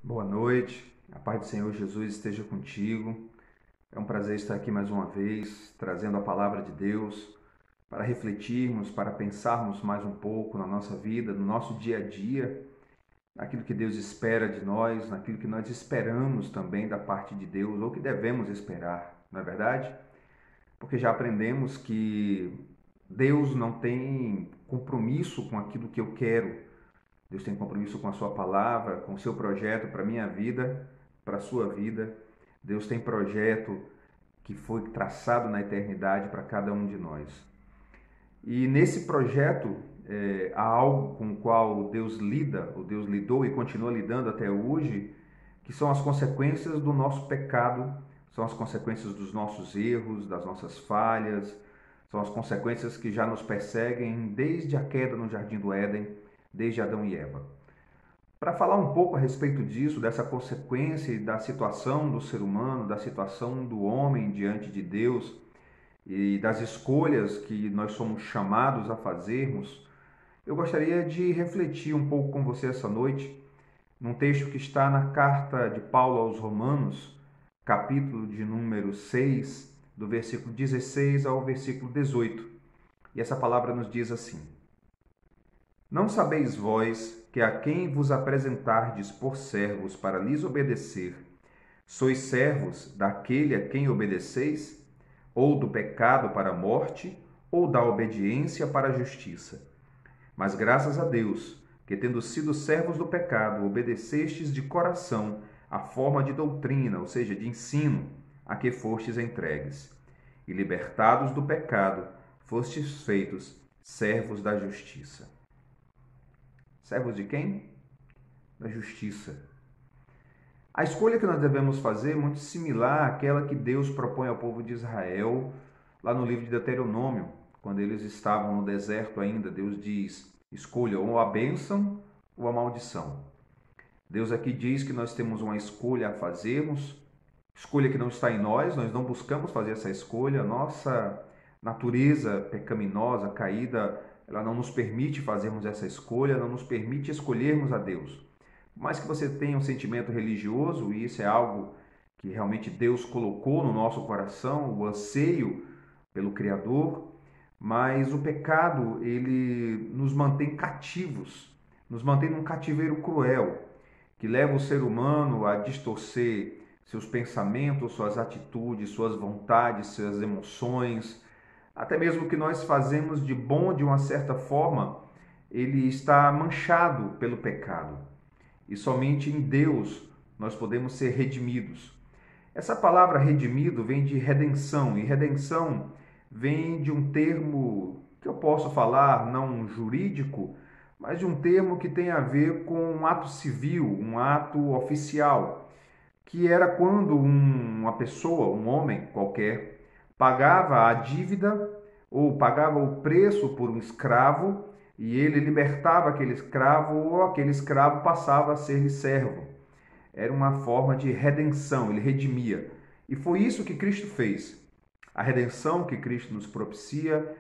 Boa noite, a paz do Senhor Jesus esteja contigo. É um prazer estar aqui mais uma vez, trazendo a palavra de Deus para refletirmos, para pensarmos mais um pouco na nossa vida, no nosso dia a dia, naquilo que Deus espera de nós, naquilo que nós esperamos também da parte de Deus, ou que devemos esperar, não é verdade? Porque já aprendemos que Deus não tem compromisso com aquilo que eu quero. Deus tem compromisso com a sua palavra, com o seu projeto para a minha vida, para a sua vida. Deus tem projeto que foi traçado na eternidade para cada um de nós. E nesse projeto há algo com o qual Deus lida, ou Deus lidou e continua lidando até hoje, que são as consequências do nosso pecado, são as consequências dos nossos erros, das nossas falhas, são as consequências que já nos perseguem desde a queda no Jardim do Éden, desde Adão e Eva. Para falar um pouco a respeito disso, dessa consequência e da situação do ser humano, da situação do homem diante de Deus e das escolhas que nós somos chamados a fazermos, eu gostaria de refletir um pouco com você essa noite num texto que está na carta de Paulo aos Romanos, capítulo de número 6, do versículo 16 ao versículo 18. E essa palavra nos diz assim: Não sabeis vós que a quem vos apresentardes por servos para lhes obedecer, sois servos daquele a quem obedeceis, ou do pecado para a morte, ou da obediência para a justiça? Mas graças a Deus, que tendo sido servos do pecado, obedecestes de coração a forma de doutrina, ou seja, de ensino, a que fostes entregues. E libertados do pecado, fostes feitos servos da justiça. Servos de quem? Da justiça. A escolha que nós devemos fazer é muito similar àquela que Deus propõe ao povo de Israel lá no livro de Deuteronômio, quando eles estavam no deserto ainda. Deus diz: escolha ou a bênção ou a maldição. Deus aqui diz que nós temos uma escolha a fazermos, escolha que não está em nós não buscamos fazer essa escolha. A nossa natureza pecaminosa, caída, ela não nos permite fazermos essa escolha, não nos permite escolhermos a Deus. Por mais que você tenha um sentimento religioso, e isso é algo que realmente Deus colocou no nosso coração, o anseio pelo Criador, mas o pecado, ele nos mantém cativos, nos mantém num cativeiro cruel, que leva o ser humano a distorcer seus pensamentos, suas atitudes, suas vontades, suas emoções, até mesmo o que nós fazemos de bom, de uma certa forma, ele está manchado pelo pecado. E somente em Deus nós podemos ser redimidos. Essa palavra redimido vem de redenção, e redenção vem de um termo que eu posso falar não jurídico, mas de um termo que tem a ver com um ato civil, um ato oficial, que era quando uma pessoa, um homem qualquer, pagava a dívida ou pagava o preço por um escravo e ele libertava aquele escravo ou aquele escravo passava a ser-lhe servo. Era uma forma de redenção, ele redimia. E foi isso que Cristo fez. A redenção que Cristo nos propicia,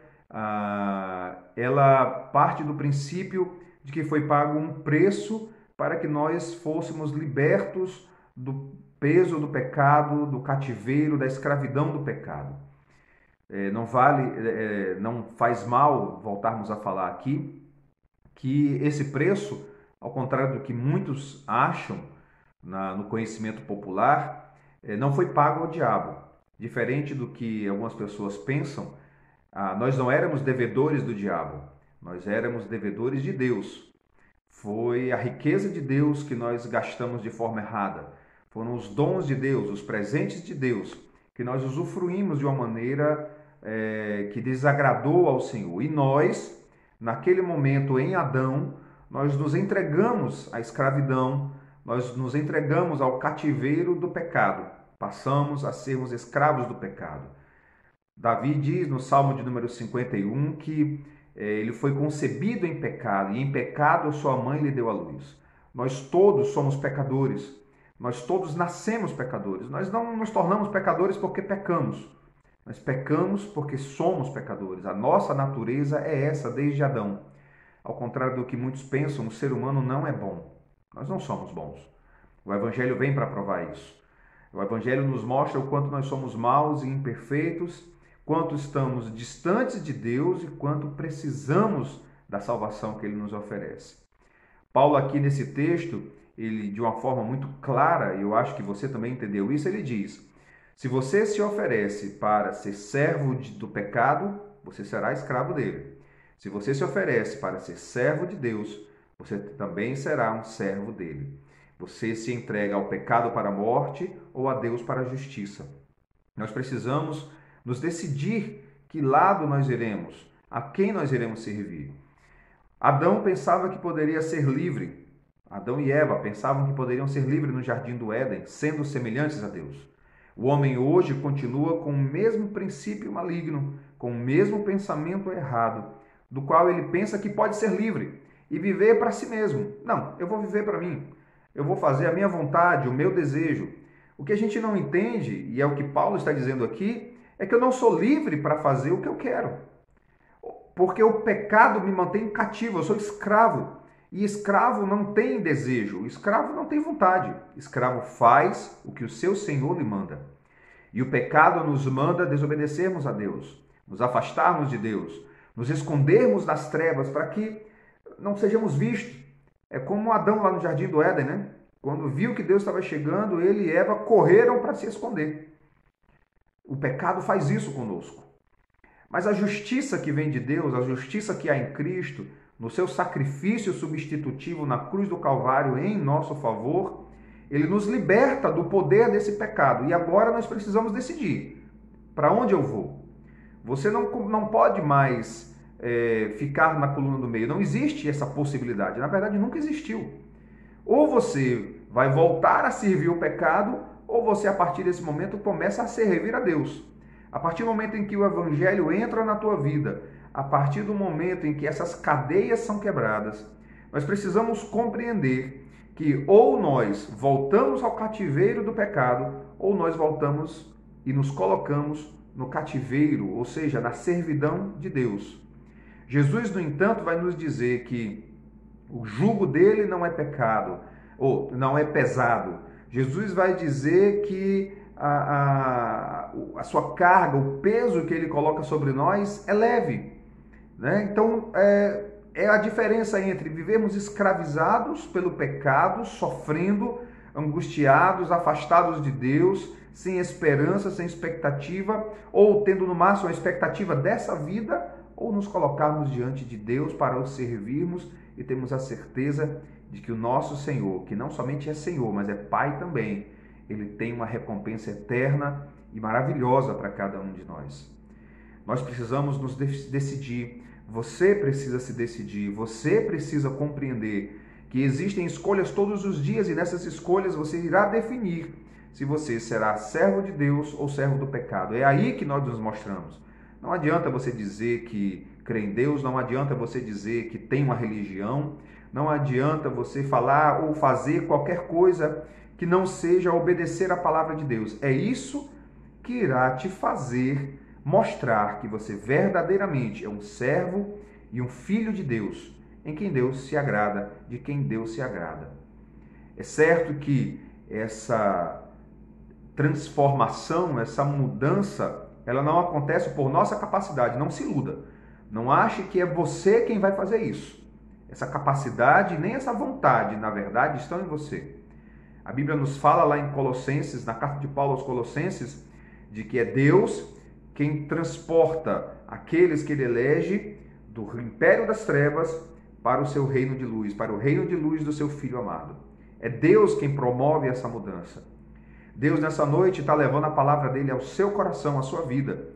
ela parte do princípio de que foi pago um preço para que nós fôssemos libertos do peso do pecado, do cativeiro, da escravidão do pecado. Não faz mal voltarmos a falar aqui que esse preço, ao contrário do que muitos acham no conhecimento popular, não foi pago ao diabo. Diferente do que algumas pessoas pensam, nós não éramos devedores do diabo, nós éramos devedores de Deus. Foi a riqueza de Deus que nós gastamos de forma errada. Foram os dons de Deus, os presentes de Deus, que nós usufruímos de uma maneira que desagradou ao Senhor. E nós, naquele momento em Adão, nós nos entregamos à escravidão, nós nos entregamos ao cativeiro do pecado. Passamos a sermos escravos do pecado. Davi diz no Salmo de número 51 que ele foi concebido em pecado e em pecado sua mãe lhe deu à luz. Nós todos somos pecadores. Nós todos nascemos pecadores. Nós não nos tornamos pecadores porque pecamos. Nós pecamos porque somos pecadores. A nossa natureza é essa desde Adão. Ao contrário do que muitos pensam, o ser humano não é bom. Nós não somos bons. O Evangelho vem para provar isso. O Evangelho nos mostra o quanto nós somos maus e imperfeitos, quanto estamos distantes de Deus e quanto precisamos da salvação que Ele nos oferece. Paulo aqui nesse texto, ele de uma forma muito clara, e eu acho que você também entendeu isso, ele diz: se você se oferece para ser servo do pecado, você será escravo dele. Se você se oferece para ser servo de Deus, você também será um servo dele. Você se entrega ao pecado para a morte ou a Deus para a justiça. Nós precisamos nos decidir que lado nós iremos, a quem nós iremos servir. Adão pensava que poderia ser livre. Adão e Eva pensavam que poderiam ser livres no jardim do Éden, sendo semelhantes a Deus. O homem hoje continua com o mesmo princípio maligno, com o mesmo pensamento errado, do qual ele pensa que pode ser livre e viver para si mesmo. Não, eu vou viver para mim. Eu vou fazer a minha vontade, o meu desejo. O que a gente não entende, e é o que Paulo está dizendo aqui, é que eu não sou livre para fazer o que eu quero. Porque o pecado me mantém cativo, eu sou escravo. E escravo não tem desejo, escravo não tem vontade. Escravo faz o que o seu Senhor lhe manda. E o pecado nos manda desobedecermos a Deus, nos afastarmos de Deus, nos escondermos das trevas para que não sejamos vistos. É como Adão lá no jardim do Éden, né? Quando viu que Deus estava chegando, ele e Eva correram para se esconder. O pecado faz isso conosco. Mas a justiça que vem de Deus, a justiça que há em Cristo, no seu sacrifício substitutivo na cruz do Calvário em nosso favor, ele nos liberta do poder desse pecado. E agora nós precisamos decidir para onde eu vou. Você não pode mais ficar na coluna do meio. Não existe essa possibilidade. Na verdade, nunca existiu. Ou você vai voltar a servir o pecado, ou você, a partir desse momento, começa a servir a Deus. A partir do momento em que o Evangelho entra na tua vida, a partir do momento em que essas cadeias são quebradas, nós precisamos compreender que ou nós voltamos ao cativeiro do pecado, ou nós voltamos e nos colocamos no cativeiro, ou seja, na servidão de Deus. Jesus, no entanto, vai nos dizer que o jugo dele não é pecado, ou não é pesado. Jesus vai dizer que a sua carga, o peso que ele coloca sobre nós é leve, né? Então, é a diferença entre vivermos escravizados pelo pecado, sofrendo, angustiados, afastados de Deus, sem esperança, sem expectativa, ou tendo no máximo a expectativa dessa vida, ou nos colocarmos diante de Deus para o servirmos e termos a certeza de que o nosso Senhor, que não somente é Senhor, mas é Pai também, ele tem uma recompensa eterna e maravilhosa para cada um de nós. Nós precisamos nos decidir, você precisa se decidir, você precisa compreender que existem escolhas todos os dias e nessas escolhas você irá definir se você será servo de Deus ou servo do pecado. É aí que nós nos mostramos. Não adianta você dizer que crê em Deus, não adianta você dizer que tem uma religião, não adianta você falar ou fazer qualquer coisa que não seja obedecer a palavra de Deus. É isso que irá te fazer mostrar que você verdadeiramente é um servo e um filho de Deus, em quem Deus se agrada, de quem Deus se agrada. É certo que essa transformação, essa mudança, ela não acontece por nossa capacidade, não se iluda. Não ache que é você quem vai fazer isso. Essa capacidade, nem essa vontade, na verdade, estão em você. A Bíblia nos fala lá em Colossenses, na carta de Paulo aos Colossenses, de que é Deus quem transporta aqueles que ele elege do império das trevas para o seu reino de luz, para o reino de luz do seu Filho amado. É Deus quem promove essa mudança. Deus, nessa noite, está levando a palavra dele ao seu coração, à sua vida,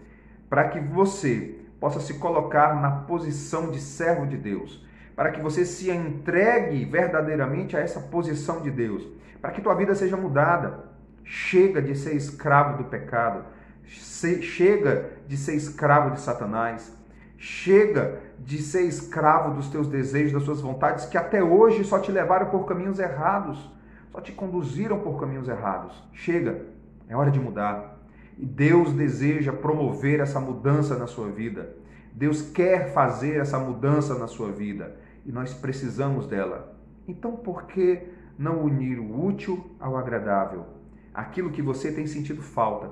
para que você possa se colocar na posição de servo de Deus, para que você se entregue verdadeiramente a essa posição de Deus, para que tua vida seja mudada. Chega de ser escravo do pecado, chega de ser escravo de Satanás, chega de ser escravo dos teus desejos, das suas vontades, que até hoje só te levaram por caminhos errados, só te conduziram por caminhos errados. Chega, é hora de mudar. E Deus deseja promover essa mudança na sua vida. Deus quer fazer essa mudança na sua vida. E nós precisamos dela. Então, por que não unir o útil ao agradável. Aquilo que você tem sentido falta,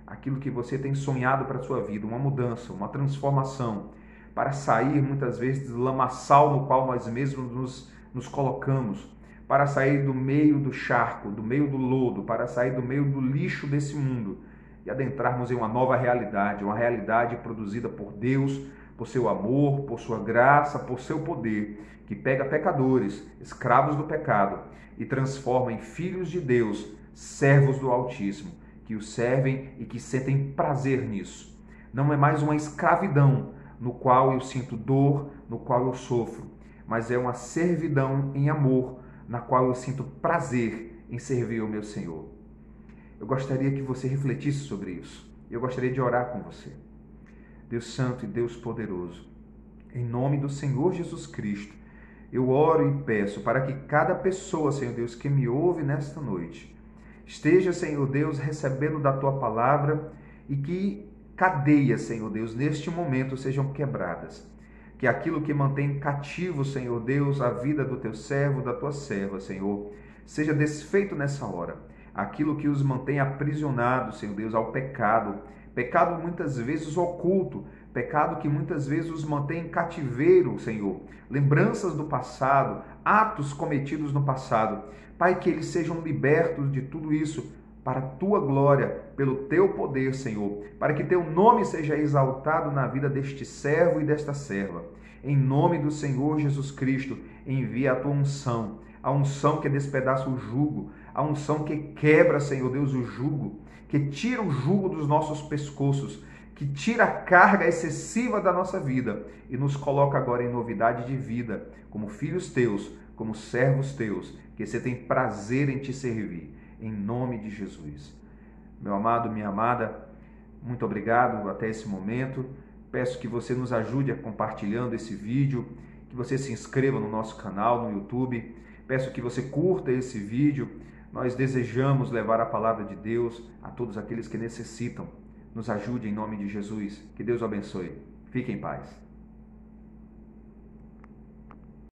aquilo que você tem sonhado para a sua vida, uma mudança, uma transformação, para sair muitas vezes do lamaçal no qual nós mesmos nos colocamos, para sair do meio do charco, do meio do lodo, para sair do meio do lixo desse mundo e adentrarmos em uma nova realidade, uma realidade produzida por Deus, por seu amor, por sua graça, por seu poder, que pega pecadores, escravos do pecado, e transforma em filhos de Deus, servos do Altíssimo, que o servem e que sentem prazer nisso. Não é mais uma escravidão no qual eu sinto dor, no qual eu sofro, mas é uma servidão em amor, na qual eu sinto prazer em servir ao meu Senhor. Eu gostaria que você refletisse sobre isso. Eu gostaria de orar com você. Deus Santo e Deus Poderoso, em nome do Senhor Jesus Cristo, eu oro e peço para que cada pessoa, Senhor Deus, que me ouve nesta noite, esteja, Senhor Deus, recebendo da Tua palavra e que cadeias, Senhor Deus, neste momento sejam quebradas. Que aquilo que mantém cativo, Senhor Deus, a vida do Teu servo, da Tua serva, Senhor, seja desfeito nessa hora. Aquilo que os mantém aprisionados, Senhor Deus, ao pecado, pecado muitas vezes oculto, pecado que muitas vezes os mantém em cativeiro, Senhor. Lembranças do passado, atos cometidos no passado. Pai, que eles sejam libertos de tudo isso para a Tua glória, pelo Teu poder, Senhor. Para que Teu nome seja exaltado na vida deste servo e desta serva. Em nome do Senhor Jesus Cristo, envia a Tua unção. A unção que despedaça o jugo. A unção que quebra, Senhor Deus, o jugo. Que tira o jugo dos nossos pescoços, que tira a carga excessiva da nossa vida e nos coloca agora em novidade de vida, como filhos Teus, como servos Teus, que você tem prazer em Te servir, em nome de Jesus. Meu amado, minha amada, muito obrigado até esse momento. Peço que você nos ajude a compartilhando esse vídeo, que você se inscreva no nosso canal no YouTube. Peço que você curta esse vídeo. Nós desejamos levar a palavra de Deus a todos aqueles que necessitam. Nos ajude em nome de Jesus. Que Deus o abençoe. Fique em paz.